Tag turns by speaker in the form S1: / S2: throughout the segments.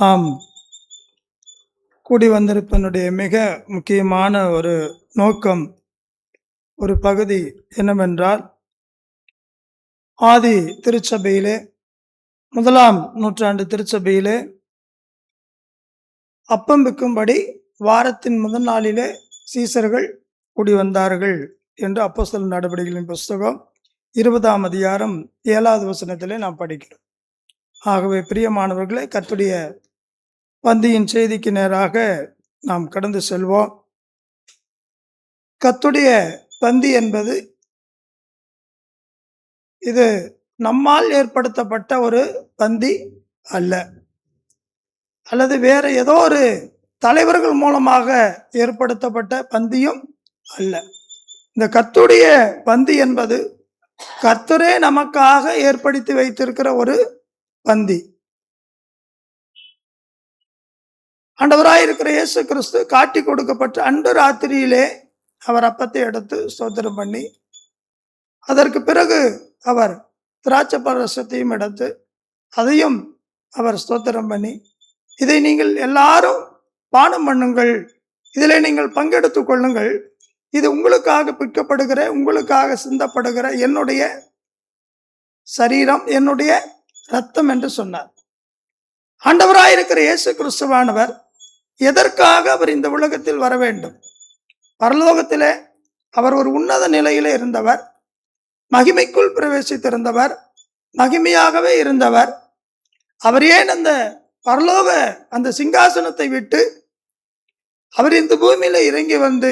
S1: நாம் கூடி வந்திருப்பதனுடைய மிக முக்கியமான ஒரு நோக்கம், ஒரு பகுதி என்னவென்றால், ஆதி திருச்சபையிலே 1ஆம் நூற்றாண்டு திருச்சபையிலே அப்பம் விற்கும்படி வாரத்தின் முதல் நாளிலே சீசர்கள் கூடி வந்தார்கள் என்று அப்போஸ்தலர் நடவடிக்கைகளின் புஸ்தகம் 20ஆம் அதிகாரம் 7வது வசனத்திலே நாம் படிக்கிறோம். ஆகவே பிரியமானவர்களே, கர்த்தருடைய பந்தியின் செய்திக்கு நேராக நாம் கடந்து செல்வோம். கர்த்தருடைய பந்தி என்பது இது நம்மால் ஏற்படுத்தப்பட்ட ஒரு பந்தி அல்ல, அல்லது வேற ஏதோ ஒரு தலைவர்கள் மூலமாக ஏற்படுத்தப்பட்ட பந்தியும் அல்ல. இந்த கர்த்தருடைய பந்தி என்பது கர்த்தரே நமக்காக ஏற்படுத்தி வைத்திருக்கிற ஒரு பந்தி. ஆண்டவராயிருக்கிற இயேசு கிறிஸ்து காட்டி கொடுக்கப்பட்ட அன்று ராத்திரியிலே அவர் அப்பத்தை எடுத்து ஸ்தோத்திரம் பண்ணி, அதற்கு பிறகு அவர் திராட்சை பழரசத்தையும் எடுத்து அதையும் அவர் ஸ்தோத்திரம் பண்ணி, இதை நீங்கள் எல்லாரும் பானம் பண்ணுங்கள், இதில் நீங்கள் பங்கெடுத்துக் கொள்ளுங்கள், இது உங்களுக்காக பிற்கப்படுகிற, உங்களுக்காக சிந்தப்படுகிற என்னுடைய சரீரம், என்னுடைய இரத்தம் என்று சொன்னார். ஆண்டவராயிருக்கிற இயேசு கிறிஸ்துவானவர் எதற்காக அவர் இந்த உலகத்தில் வர வேண்டும்? பரலோகத்திலே அவர் ஒரு உன்னத நிலையிலே இருந்தவர், மகிமைக்குள் பிரவேசித்திருந்தவர், மகிமையாகவே இருந்தவர். அவர் ஏன் அந்த பரலோக அந்த சிங்காசனத்தை விட்டு அவர் இந்த பூமியில இறங்கி வந்து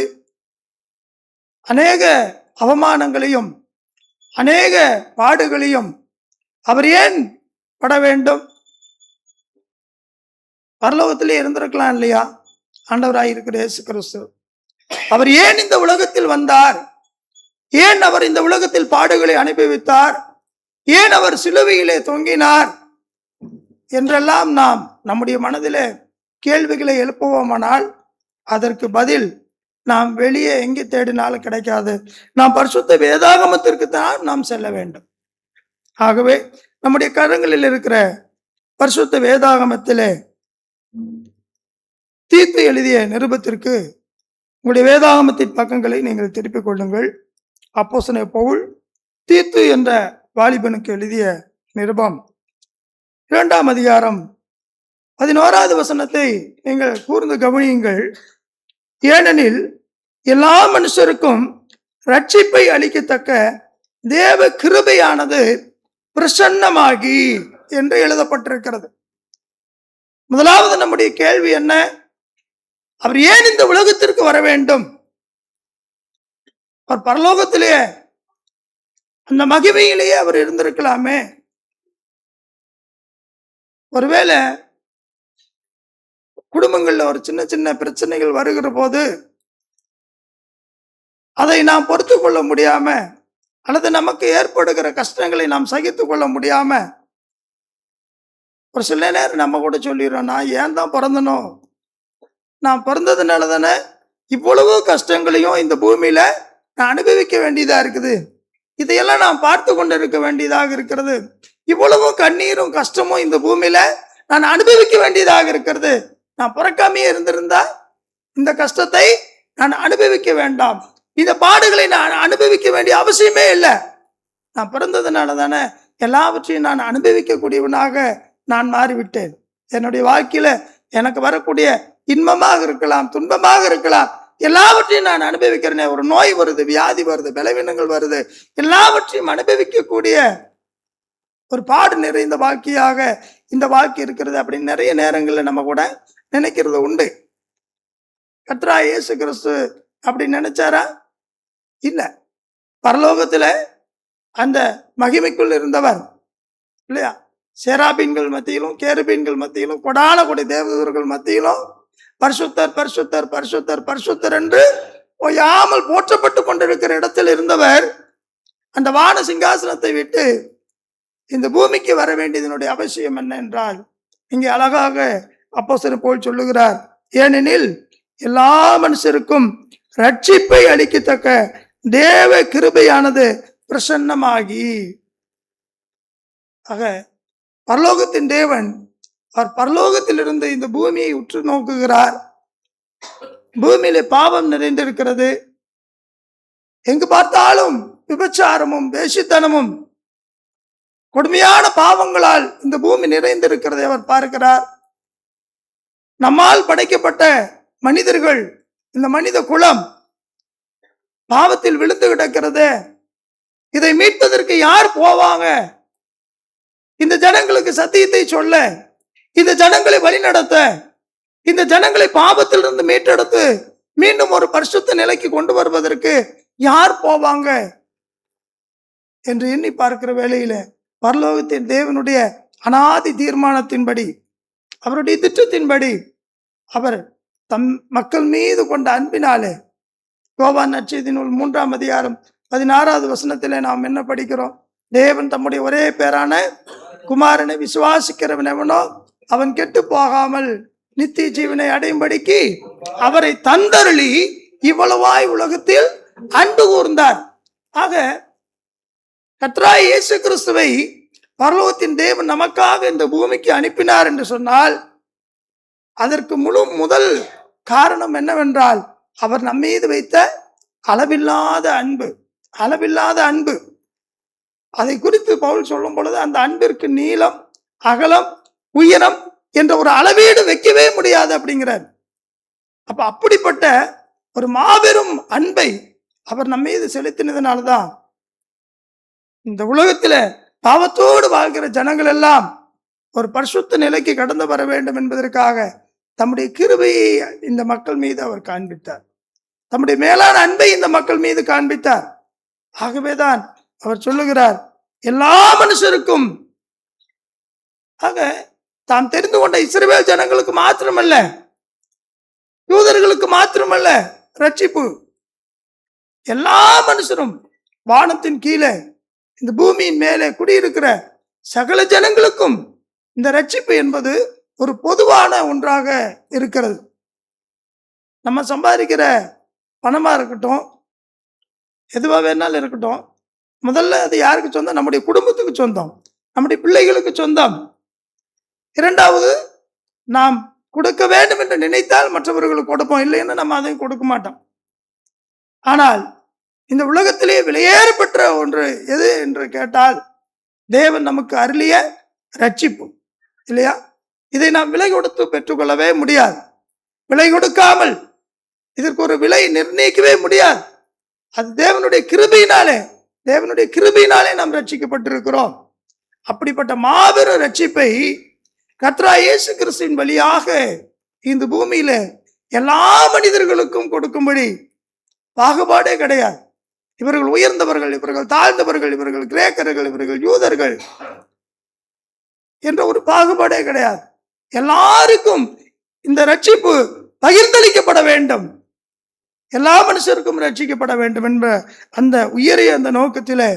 S1: அநேக அவமானங்களையும் அநேக பாடுகளையும் அவர் ஏன் பட வேண்டும்? பரலோகத்திலே இருந்திருக்கலாம் இல்லையா? ஆண்டவராயிருக்கிற இயேசு கிறிஸ்து அவர் ஏன் இந்த உலகத்தில் வந்தார்? ஏன் அவர் இந்த உலகத்தில் பாடுகளை அனுபவித்தார்? ஏன் அவர் சிலுவையிலே தொங்கினார் என்றெல்லாம் நாம் நம்முடைய மனதிலே கேள்விகளை எழுப்புவோமானால் அதற்கு பதில் நாம் வெளியே எங்கே தேடினாலும் கிடைக்காது. நாம் பரிசுத்த வேதாகமத்திற்கு தான் நாம் செல்ல வேண்டும். ஆகவே நம்முடைய கரங்களில் இருக்கிற பரிசுத்த வேதாகமத்திலே தீத்து எழுதிய நிருபத்திற்கு உங்களுடைய வேதாகமத்தின் பக்கங்களை நீங்கள் திருப்பிக் கொள்ளுங்கள். அப்போஸ்தலனாகிய பவுல் தீத்து என்ற வாலிபனுக்கு எழுதிய நிருபம் 2ஆம் அதிகாரம் 11வது வசனத்தை நீங்கள் கூர்ந்து கவனியுங்கள். ஏனெனில் எல்லா மனுஷருக்கும் ரட்சிப்பை அளிக்கத்தக்க தேவ கிருபையானது பிரசன்னமாகி என்று எழுதப்பட்டிருக்கிறது. முதலாவது நம்முடைய கேள்வி என்ன? அவர் ஏன் இந்த உலகத்திற்கு வர வேண்டும்? அவர் பரலோகத்திலேயே அந்த மகிமையிலேயே அவர் இருந்திருக்கலாமே. ஒருவேளை குடும்பங்கள்ல ஒரு சின்ன சின்ன பிரச்சனைகள் வருகிற போது அதை நாம் பொறுத்து கொள்ள முடியாம, அல்லது நமக்கு ஏற்படுகிற கஷ்டங்களை நாம் சகித்து கொள்ள முடியாம ஒரு சில நேரம் நம்ம கூட சொல்லிடுறோம், நான் ஏன் தான் பிறந்தனோ, நான் பிறந்ததுனால தானே இவ்வளவு கஷ்டங்களையும் இந்த பூமியில நான் அனுபவிக்க வேண்டியதா இருக்குது, இதையெல்லாம் நான் பார்த்து கொண்டு இருக்க வேண்டியதாக இருக்கிறது, இவ்வளவு கண்ணீரும் கஷ்டமும் இந்த பூமியில நான் அனுபவிக்க வேண்டியதாக இருக்கிறது, நான் பிறக்காமையே இருந்திருந்தா இந்த கஷ்டத்தை நான் அனுபவிக்க வேண்டாம், இந்த பாடுகளை நான் அனுபவிக்க வேண்டிய அவசியமே இல்லை, நான் பிறந்ததுனால தானே எல்லாவற்றையும் நான் அனுபவிக்கக்கூடியவனாக நான் மாறிவிட்டேன், என்னுடைய வாழ்க்கையில எனக்கு வரக்கூடிய இன்பமாக இருக்கலாம், துன்பமாக இருக்கலாம், எல்லாவற்றையும் நான் அனுபவிக்கிறேன். ஒரு நோய் வருது, வியாதி வருது, பலவீனங்கள் வருது, எல்லாவற்றையும் அனுபவிக்கக்கூடிய ஒரு பாடு நிறைந்த வாழ்க்கையாக இந்த வாழ்க்கை இருக்கிறது அப்படின்னு நிறைய நேரங்களில் நம்ம கூட நினைக்கிறது உண்டு. கர்த்தராகிய இயேசு கிறிஸ்து அப்படி நினைச்சாரா? இல்ல. பரலோகத்துல அந்த மகிமைக்குள் இருந்தவர் இல்லையா, சேராபீன்கள் மத்தியிலும் கேருபீன்கள் மத்தியிலும் கொடான கொடி தேவதூதர்கள் மத்தியிலும் பரிசுத்தர் பரிசுத்தர் பரிசுத்தர் பரிசுத்தர் என்று ஓயாமல் போற்றப்பட்டு கொண்டிருக்கிற இடத்தில் இருந்தவர் அந்த வான சிங்காசனத்தை விட்டு இந்த பூமிக்கு வர வேண்டியதனுடைய அவசியம் என்ன என்றால், இங்கே அழகாக அப்போஸ்தலன் பவுல் சொல்லுகிறார், ஏனெனில் எல்லா மனுஷருக்கும் ரட்சிப்பை அளிக்கத்தக்க தேவ கிருபையானது பிரசன்னமாகி. ஆக பரலோகத்தின் தேவன் அவர் பரலோகத்திலிருந்து இந்த பூமியை உற்று நோக்குகிறார். பூமியிலே பாவம் நிறைந்திருக்கிறது. எங்கு பார்த்தாலும் விபச்சாரமும் வேசித்தனமும் கொடுமையான பாவங்களால் இந்த பூமி நிறைந்திருக்கிறதை அவர் பார்க்கிறார். நம்மால் படைக்கப்பட்ட மனிதர்கள், இந்த மனித குலம் பாவத்தில் விழுந்து கிடக்கிறது. இதை மீட்பதற்கு யார் போவாங்க? இந்த ஜனங்களுக்கு சத்தியத்தை சொல்ல, இந்த ஜனங்களை வழிநடத்த, இந்த ஜனங்களை பாவத்திலிருந்து மீட்டெடுத்து மீண்டும் ஒரு பரிசுத்த நிலைக்கு கொண்டு வருவதற்கு யார் போவாங்க என்று எண்ணி பார்க்கிற வேளையில பரலோகத்தின் தேவனுடைய அனாதி தீர்மானத்தின்படி, அவருடைய திட்டத்தின்படி, அவர் தம் மக்கள் மீது கொண்ட அன்பினாலே, யோவான் நற்செய்தி நூல் 3ஆம் அதிகாரம் 16வது வசனத்திலே நாம் என்ன படிக்கிறோம்? தேவன் தம்முடைய ஒரே பேரான குமாரனை விசுவாசிக்கிறவன் எவனோ அவன் கெட்டு போகாமல் நித்திய ஜீவனை அடையும்படிக்கு அவரை தந்தருளி இவ்வளவாய் உலகத்தில் அன்பு கூர்ந்தார். ஆக கர்த்தராகிய இயேசு கிறிஸ்துவை பரலோகத்தின் தேவன் நமக்காக இந்த பூமிக்கு அனுப்பினார் என்று சொன்னால், அதற்கு முதல் காரணம் என்னவென்றால், அவர் நம்மீது வைத்த அளவில்லாத அன்பு. அளவில்லாத அன்பு. அதை குறித்து பவுல் சொல்லும் பொழுது, அந்த அன்பிற்கு நீளம், அகலம், உயரம் என்ற ஒரு அளவீடு வைக்கவே முடியாது அப்படிங்கிறார். அப்ப அப்படிப்பட்ட ஒரு மாபெரும் அன்பை அவர் நம்ம மீது செலுத்தினதுனால்தான் இந்த உலகத்துல பாவத்தோடு வாழ்கிற ஜனங்கள் எல்லாம் ஒரு பரிசுத்த நிலைக்கு கடந்து வர வேண்டும் என்பதற்காக தம்முடைய கிருபையை இந்த மக்கள் மீது அவர் காண்பித்தார். தம்முடைய மேலான அன்பை இந்த மக்கள் மீது காண்பித்தார். ஆகவேதான் அவர் சொல்லுகிறார், எல்லா மனுஷருக்கும், ஆக தாம் தெரிந்து கொண்ட இஸ்ரவேல் ஜனங்களுக்கு மாத்திரமல்ல, யூதர்களுக்கு மாத்திரமல்ல ரட்சிப்பு, எல்லா மனுஷரும், வானத்தின் கீழே இந்த பூமியின் மேலே குடியிருக்கிற சகல ஜனங்களுக்கும் இந்த ரட்சிப்பு என்பது ஒரு பொதுவான ஒன்றாக இருக்கிறது. நம்ம சம்பாதிக்கிற பணமா இருக்கட்டும், எதுவா வேணாலும் இருக்கட்டும், முதல்ல அது யாருக்கு சொந்தம்? நம்முடைய குடும்பத்துக்கு சொந்தம், நம்முடைய பிள்ளைகளுக்கு சொந்தம். இரண்டாவது, நாம் கொடுக்க வேண்டும் என்று நினைத்தால் மற்றவர்களுக்கு கொடுப்போம், இல்லைன்னு நம்ம அதையும் கொடுக்க மாட்டோம். ஆனால் இந்த உலகத்திலே விலையேறப்பெற்ற ஒன்று எது என்று கேட்டால், தேவன் நமக்கு அருளிய ரட்சிப்பு, இல்லையா? இதை நாம் விலை கொடுத்து பெற்றுக்கொள்ளவே முடியாது. விலை கொடுக்காமல் இதற்கு ஒரு விலை நிர்ணயிக்கவே முடியாது. அது தேவனுடைய கிருபையினாலே நாம் ரட்சிக்கப்பட்டிருக்கிறோம். அப்படிப்பட்ட மாபெரும் ரட்சிப்பை கர்த்தராகிய இயேசு கிறிஸ்துவின் வழியாக இந்த பூமியில எல்லா மனிதர்களுக்கும் கொடுக்கும்படி பாகுபாடே கிடையாது. இவர்கள் உயர்ந்தவர்கள், இவர்கள் தாழ்ந்தவர்கள், இவர்கள் கிரேக்கர்கள், இவர்கள் யூதர்கள் என்ற ஒரு பாகுபாடே கிடையாது. எல்லாருக்கும் இந்த ரட்சிப்பு பகிர்ந்தளிக்கப்பட வேண்டும், எல்லா மனுஷருக்கும் ரட்சிக்கப்பட வேண்டும் என்ற அந்த உயரிய அந்த நோக்கத்திலே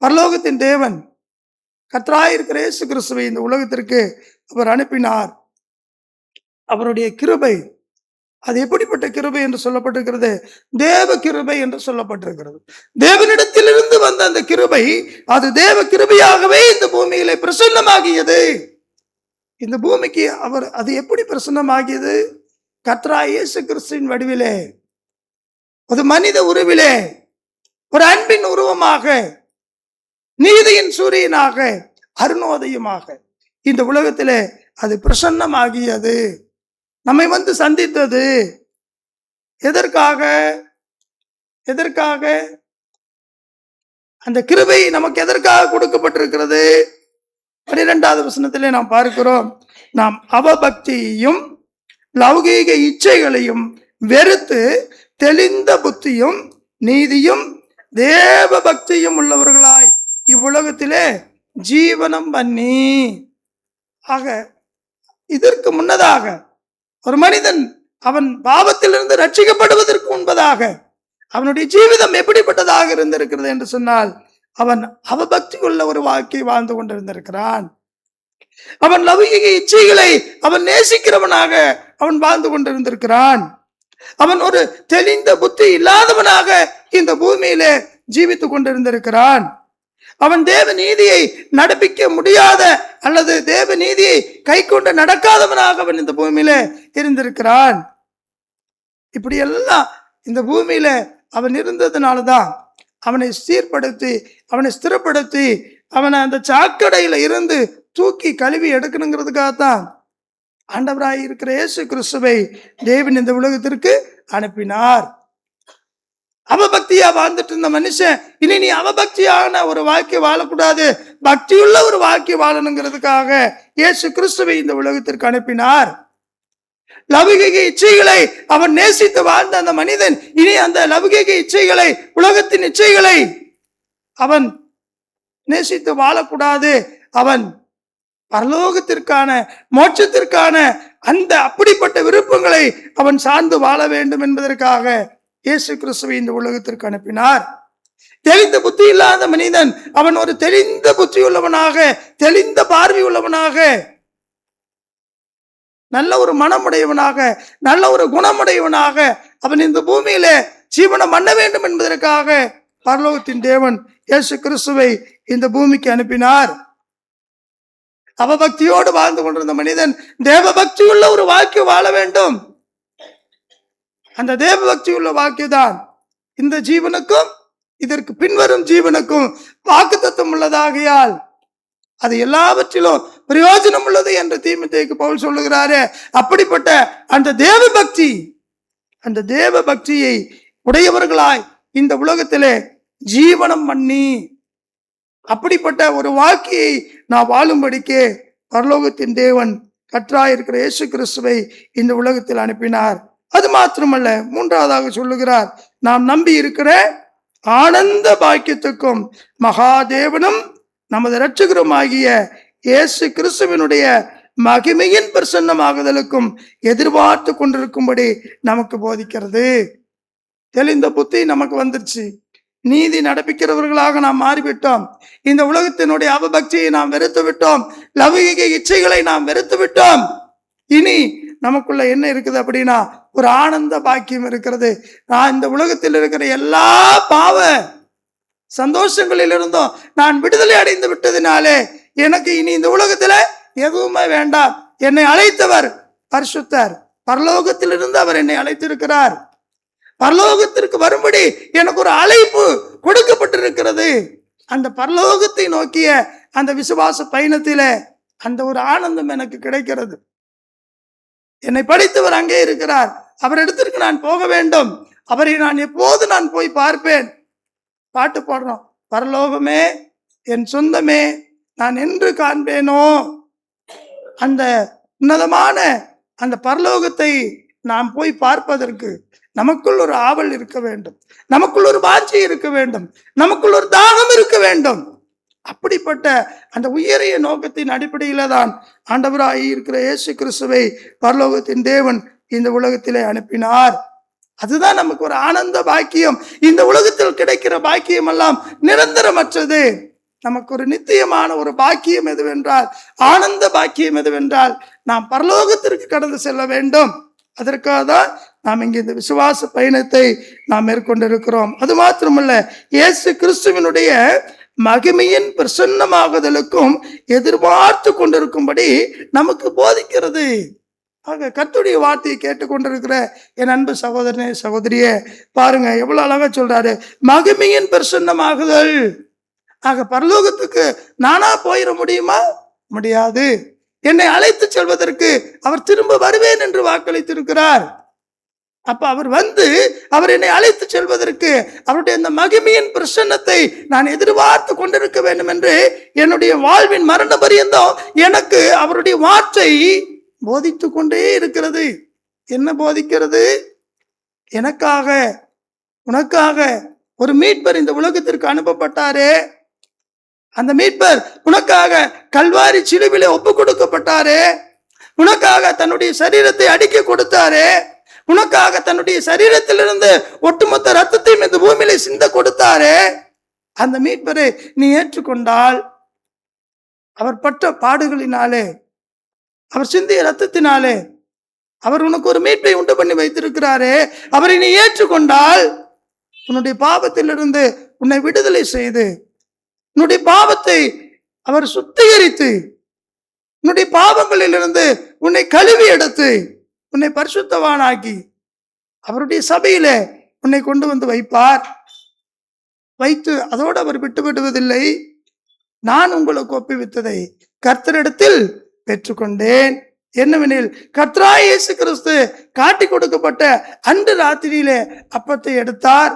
S1: பரலோகத்தின் தேவன் கர்த்தராயிருக்கிற இயேசு கிறிஸ்துவை இந்த உலகத்திற்கு அவர் அனுப்பினார். அவருடைய கிருபை, அது எப்படிப்பட்ட கிருபை என்று சொல்லப்பட்டிருக்கிறது? தேவ கிருபை என்று சொல்லப்பட்டிருக்கிறது. தேவனிடத்திலிருந்து வந்த அந்த கிருபை, அது தேவ கிருபையாகவே இந்த பூமியிலே பிரசன்னமாகியது. இந்த பூமிக்கு அவர் அது எப்படி பிரசன்னமாகியது? கர்த்தராகிய இயேசு கிறிஸ்துவின் வடிவிலே, ஒரு மனித உருவிலே, ஒரு அன்பின் உருவமாக, நீதியின் சூரியனாக, அருணோதயமாக இந்த உலகத்திலே அது பிரசன்னமாகியது. நம்மை வந்து சந்தித்தது. எதற்காக? அந்த கிருபை நமக்கு எதற்காக கொடுக்கப்பட்டிருக்கிறது? 12வது வசனத்திலே நாம் பார்க்கிறோம், நாம் அவபக்தியையும் லௌகீக இச்சைகளையும் வெறுத்து தெளிந்த புத்தியும் நீதியும் தேவ பக்தியும் உள்ளவர்களாய் இவ்வுலகத்திலே ஜீவனம் பண்ணி. ஆக இதற்கு முன்னதாக ஒரு மனிதன் அவன் பாவத்திலிருந்து ரட்சிக்கப்படுவதற்கு முன்பதாக அவனுடைய ஜீவிதம் எப்படிப்பட்டதாக இருந்திருக்கிறது என்று சொன்னால், அவன் அவபக்தி உள்ள ஒரு வாழ்க்கை வாழ்ந்து கொண்டிருந்திருக்கிறான். அவன் லௌகிக இச்சைகளை அவன் நேசிக்கிறவனாக அவன் வாழ்ந்து கொண்டிருந்திருக்கிறான். அவன் ஒரு தெளிந்த புத்தி இல்லாதவனாக இந்த பூமியிலே ஜீவித்துக் கொண்டிருந்திருக்கிறான். அவன் தேவ நீதியை நடப்பிக்க முடியாத அல்லது தேவ நீதியை கை கொண்டு நடக்காதவனாக அவன் இந்த பூமியில இருந்திருக்கிறான். இப்படி எல்லாம் இந்த பூமியில அவன் இருந்ததுனாலதான் அவனை சீர்படுத்தி, அவனை ஸ்திரப்படுத்தி, அவனை அந்த சாக்கடையில இருந்து தூக்கி கழுவி எடுக்கணுங்கிறதுக்காகத்தான் ஆண்டவராய் இருக்கிற இயேசு கிறிஸ்துவை தேவன் இந்த உலகத்திற்கு அனுப்பினார். அவபக்தியா வாழ்ந்துட்டு இருந்த மனுஷன் இனி நீ அவபக்தியான ஒரு வாழ்க்கை வாழக்கூடாது, பக்தியுள்ள ஒரு வாழ்க்கை வாழணுங்கிறதுக்காக இயேசு கிறிஸ்துவை இந்த உலகத்திற்கு அனுப்பினார். லௌகிக இச்சைகளை அவன் நேசித்து வாழ்ந்த அந்த மனிதன் இனி அந்த லௌகிக இச்சைகளை, உலகத்தின் இச்சைகளை அவன் நேசித்து வாழக்கூடாது. அவன் பரலோகத்திற்கான, மோட்சத்திற்கான அந்த அப்படிப்பட்ட விருப்பங்களை அவன் சார்ந்து வாழ வேண்டும் என்பதற்காக இயேசு கிறிஸ்துவை இந்த உலகத்திற்கு அனுப்பினார். தெளிந்த புத்தி இல்லாத மனிதன் அவன் ஒரு தெளிந்த புத்தி உள்ளவனாக, தெளிந்த பார்வை உள்ளவனாக, நல்ல ஒரு மனமுடையவனாக, நல்ல ஒரு குணமுடையவனாக அவன் இந்த பூமியில ஜீவனம் பண்ண வேண்டும் என்பதற்காக பரலோகத்தின் தேவன் இயேசு கிறிஸ்துவை இந்த பூமிக்கு அனுப்பினார். அவபக்தியோடு வாழ்ந்து கொண்டிருந்த மனிதன் தேவ பக்தி உள்ள ஒரு வாழ்க்கை வாழ வேண்டும். அந்த தேவ பக்தி உள்ள வாழ்க்கை தான் இந்த ஜீவனுக்கும் இதற்கு பின்வரும் ஜீவனுக்கும் வாக்குத்தத்தம் உள்ளதாகையால் அது எல்லாவற்றிலும் பிரயோஜனம் உள்ளது என்று தீமோத்தேயுக்கு பவுல் சொல்லுகிறாரே, அப்படிப்பட்ட அந்த தேவ பக்தி, அந்த தேவ பக்தியை உடையவர்களாய் இந்த உலகத்திலே ஜீவனம் பண்ணி அப்படிப்பட்ட ஒரு வாழ்க்கையை நான் வாழும்படிக்கு பரலோகத்தின் தேவன் கர்த்தராயிருக்கிற இயேசு கிறிஸ்துவை இந்த உலகத்தில் அனுப்பினார். அது மாத்திரமல்ல, மூன்றாவதாக சொல்லுகிறார், நாம் நம்பி இருக்கிற ஆனந்த பாக்கியத்துக்கும் மகாதேவனும் நமது இரட்சகருமாகிய இயேசு கிறிஸ்துவினுடைய மகிமையின் பிரசன்னமாகுதலுக்கும் எதிர்பார்த்து கொண்டிருக்கும்படி நமக்கு போதிக்கிறது. தெளிந்த புத்தி நமக்கு வந்துருச்சு. நீதி நடப்பிக்கிறவர்களாக நாம் மாறிவிட்டோம். இந்த உலகத்தினுடைய அவபக்தியை நாம் வெறுத்து விட்டோம். லௌகிக இச்சைகளை நாம் வெறுத்து விட்டோம். இனி நமக்குள்ள என்ன இருக்குது அப்படின்னா ஒரு ஆனந்த பாக்கியம் இருக்கிறது. நான் இந்த உலகத்தில் இருக்கிற எல்லா பாவ சந்தோஷங்களில் இருந்தும் நான் விடுதலை அடைந்து விட்டதினாலே எனக்கு இனி இந்த உலகத்துல எதுவுமே வேண்டாம். என்னை அழைத்தவர் பரிசுத்தர், பரலோகத்திலிருந்து அவர் என்னை அழைத்திருக்கிறார். பரலோகத்திற்கு வரும்படி எனக்கு ஒரு அழைப்பு கொடுக்கப்பட்டிருக்கிறது. அந்த பரலோகத்தை நோக்கிய அந்த விசுவாச பயணத்தில அந்த ஒரு ஆனந்தம் எனக்கு கிடைக்கிறது. என்னை படைத்தவர் அங்கே இருக்கிறார், அவர் இடத்திற்கு நான் போக வேண்டும், அவரை நான் எப்போது நான் போய் பார்ப்பேன். பாட்டு பாடுறோம், பரலோகமே என் சொந்தமே நான் என்று காண்பேனோ. அந்த உன்னதமான அந்த பரலோகத்தை நாம் போய் பார்ப்பதற்கு நமக்குள் ஒரு ஆவல் இருக்க வேண்டும், நமக்குள் ஒரு வாஞ்சை இருக்க வேண்டும், நமக்குள் ஒரு தாகம் இருக்க வேண்டும். அப்படிப்பட்ட அந்த உயரிய நோக்கத்தின் அடிப்படையில தான் ஆண்டவராய் இருக்கிற இயேசு கிறிஸ்துவை பரலோகத்தின் தேவன் இந்த உலகத்திலே அனுப்பினார். அதுதான் நமக்கு ஒரு ஆனந்த பாக்கியம். இந்த உலகத்தில் கிடைக்கிற பாக்கியம் எல்லாம் நிரந்தரமற்றது. நமக்கு ஒரு நித்தியமான ஒரு பாக்கியம் எதுவென்றால், ஆனந்த பாக்கியம் எதுவென்றால், நாம் பரலோகத்திற்கு கடந்து செல்ல வேண்டும். அதற்காக தான் நாம் இங்கே இந்த விசுவாச பயணத்தை நாம் மேற்கொண்டிருக்கிறோம். அது மாத்திரமல்ல, இயேசு கிறிஸ்துவினுடைய மகிமையின் பிரசன்னமாகுதலுக்கும் எதிர்பார்த்து கொண்டிருக்கும்படி நமக்கு போதிக்கிறது. ஆக கர்த்தருடைய வார்த்தையை கேட்டுக்கொண்டிருக்கிற என் அன்பு சகோதரனே, சகோதரியே, பாருங்க எவ்வளவு அழகா சொல்றாரு, மகிமையின் பிரசன்னமாகுதல். ஆக பரலோகத்துக்கு நானா போயிட முடியுமா? முடியாது. என்னை அழைத்து செல்வதற்கு அவர் திரும்ப வருவேன் என்று வாக்களித்திருக்கிறார். அப்ப அவர் வந்து அவர் என்னை அழைத்து செல்வதற்கு அவருடைய அந்த மகிமையின் பிரசன்னத்தை நான் எதிர்பார்த்து கொண்டிருக்க வேண்டும் என்று என்னுடைய வாழ்வின் மரண பரியந்தம் எனக்கு அவருடைய வார்த்தை போதித்து கொண்டே இருக்கிறது. என்ன போதிக்கிறது? எனக்காக உனக்காக ஒரு மீட்பர் இந்த உலகத்திற்கு அனுப்பப்பட்டாரே, அந்த மீட்பர் உனக்காக கல்வாரி சிலுவிலே ஒப்பு கொடுக்கப்பட்டாரே, உனக்காக தன்னுடைய சரீரத்தை அடிக்க கொடுத்தாரே, உனக்காக தன்னுடைய சரீரத்திலிருந்து ஒட்டுமொத்த ரத்தத்தையும் இந்த பூமியில சிந்த கொடுத்தாரே, அந்த மீட்பரை நீ ஏற்றுக்கொண்டால், அவர் பட்ட பாடுகளினாலே, அவர் சிந்திய ரத்தத்தினாலே அவர் உனக்கு ஒரு மீட்பை உண்டு பண்ணி வைத்திருக்கிறாரே, அவரை நீ ஏற்றுக்கொண்டால் உன்னுடைய பாவத்திலிருந்து உன்னை விடுதலை செய்து உன்னுடைய பாவத்தை அவர் சுத்திகரித்து உன்னுடைய பாவங்களிலிருந்து உன்னை கழுவி எடுத்து உன்னை பரிசுத்தவானாக்கி அவருடைய சபையில உன்னை கொண்டு வந்து வைப்பார். வைத்து அதோடு அவர் விட்டு விடுவதில்லை. நான் உங்களுக்கு ஒப்புவித்ததை கர்த்தரிடத்தில் பெற்றுக்கொண்டேன். என்னவெனில் கர்த்தராகிய இயேசு கிறிஸ்து காட்டி கொடுக்கப்பட்ட அன்று ராத்திரியிலே அப்பத்தை எடுத்தார்.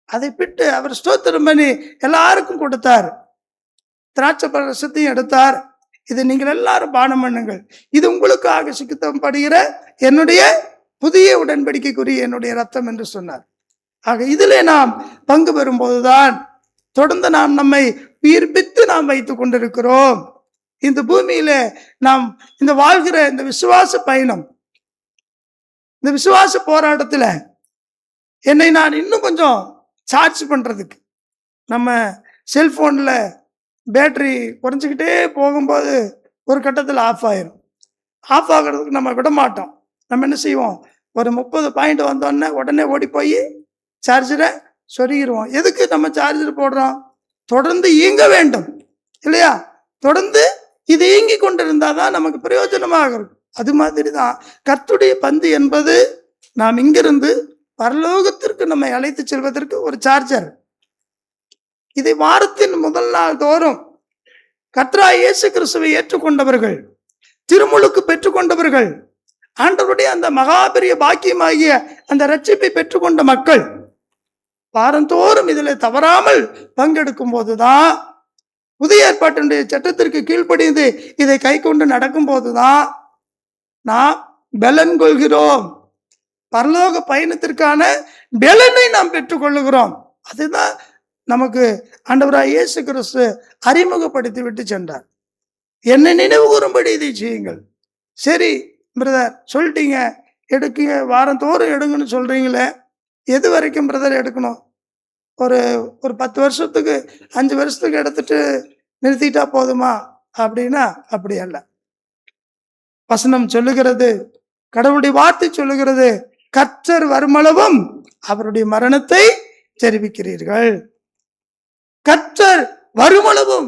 S1: அதை பிட்டு அவர் ஸ்தோத்திரம் பண்ணி எல்லாருக்கும் கொடுத்தார். திராட்சை ரசத்தையும் எடுத்தார். இதை நீங்கள் எல்லாரும் பானம் பண்ணுங்கள். இது உங்களுக்காக சித்தப்படுகிற என்னுடைய புதிய உடன்படிக்கைக்குரிய என்னுடைய ரத்தம் என்று சொன்னார். ஆக இதிலே நாம் பங்கு பெறும்போதுதான் தொடர்ந்து நாம் நம்மை உயிர்ப்பித்து நாம் வைத்துக் கொண்டிருக்கிறோம். இந்த பூமியில நாம் இந்த வாழ்கிற இந்த விசுவாச பயணம், இந்த விசுவாச போராட்டத்துல என்னை நான் இன்னும் கொஞ்சம் சார்ஜ் பண்றதுக்கு, நம்ம செல்போன்ல பேட்டரி குறைஞ்சிக்கிட்டே போகும்போது ஒரு கட்டத்தில் ஆஃப் ஆயிரும். ஆஃப் ஆகிறதுக்கு நம்ம விட மாட்டோம். நம்ம என்ன செய்வோம், ஒரு 30 பாயிண்ட் வந்தோடனே உடனே ஓடி போய் சார்ஜரை சொருகிடுவோம். எதுக்கு நம்ம சார்ஜர் போடுறோம்? தொடர்ந்து இயங்க வேண்டும் இல்லையா? தொடர்ந்து இது இயங்கி கொண்டிருந்தால் தான் நமக்கு பிரயோஜனமாக இருக்கும். அது மாதிரி தான் கர்த்தருடைய பந்து என்பது நாம் இங்கிருந்து பரலோகத்திற்கு நம்மை அழைத்து செல்வதற்கு ஒரு சார்ஜர். இதை வாரத்தின் முதல் நாள் தோறும் கர்த்தராகிய இயேசு கிறிஸ்துவை ஏற்றுக்கொண்டவர்கள், திருமுழுக்கு பெற்றுக்கொண்டவர்கள், ஆண்டவருடைய அந்த மகாபெரிய பாக்கியமாகிய அந்த ரட்சிப்பை பெற்றுக்கொண்ட மக்கள் வாரந்தோறும் இதில் தவறாமல் பங்கெடுக்கும் போதுதான், புதிய ஏற்பாட்டினுடைய சட்டத்திற்கு கீழ்ப்படிந்து இதை கை கொண்டு நடக்கும் போதுதான் நாம் பலன் கொள்கிறோம். பரலோக பயணத்திற்கான பலனை நாம் பெற்றுக்கொள்ளுகிறோம். அதுதான் நமக்கு ஆண்டவராகிய இயேசு கிறிஸ்து அறிமுகப்படுத்தி விட்டு சென்றார். என்னை நினைவு கூறும்படி இதை செய்யுங்கள். சரி பிரதர் சொல்லிட்டீங்க, எடுக்குங்க, வாரந்தோறும் எடுங்கன்னு சொல்றீங்களே, எது வரைக்கும் பிரதர் எடுக்கணும்? ஒரு 10 வருஷத்துக்கு 5 வருஷத்துக்கு எடுத்துட்டு நிறுத்திட்டா போதுமா அப்படின்னா அப்படி அல்ல. வசனம் சொல்லுகிறது, கடவுளுடைய வார்த்தை சொல்லுகிறது, கர்த்தர் வருமளவும் அவருடைய மரணத்தை தெரிவிக்கிறீர்கள். கர்த்தர் வருமளவும்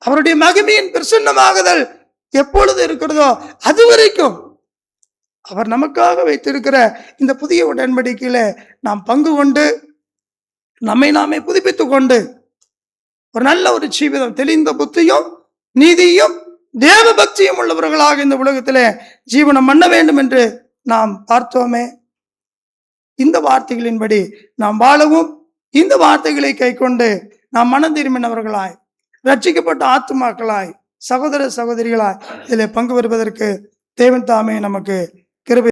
S1: அவருடைய மகிமையின் பிரசன்னமாகுதல் எப்பொழுது இருக்கிறதோ அது வரைக்கும் அவர் நமக்காக வைத்திருக்கிற இந்த புதிய உடன்படிக்கையில நாம் பங்கு கொண்டு நம்மை நாமே புதுப்பித்துக் கொண்டு ஒரு நல்ல ஒரு ஜீவிதம், தெளிந்த புத்தியும் நீதியும் தேவ பக்தியும் உள்ளவர்களாக இந்த உலகத்திலே ஜீவனம் பண்ண வேண்டும் என்று நாம் பார்த்தோமே. இந்த வார்த்தைகளின்படி நாம் வாழவும், இந்த வார்த்தைகளை கை கொண்டு நாம் மனம் திரும்பினவர்களாய், ரட்சிக்கப்பட்ட ஆத்துமாக்களாய், சகோதர சகோதரிகளாய் இதில் பங்கு பெறுவதற்கு தேவன் தாமே நமக்கு கிருபை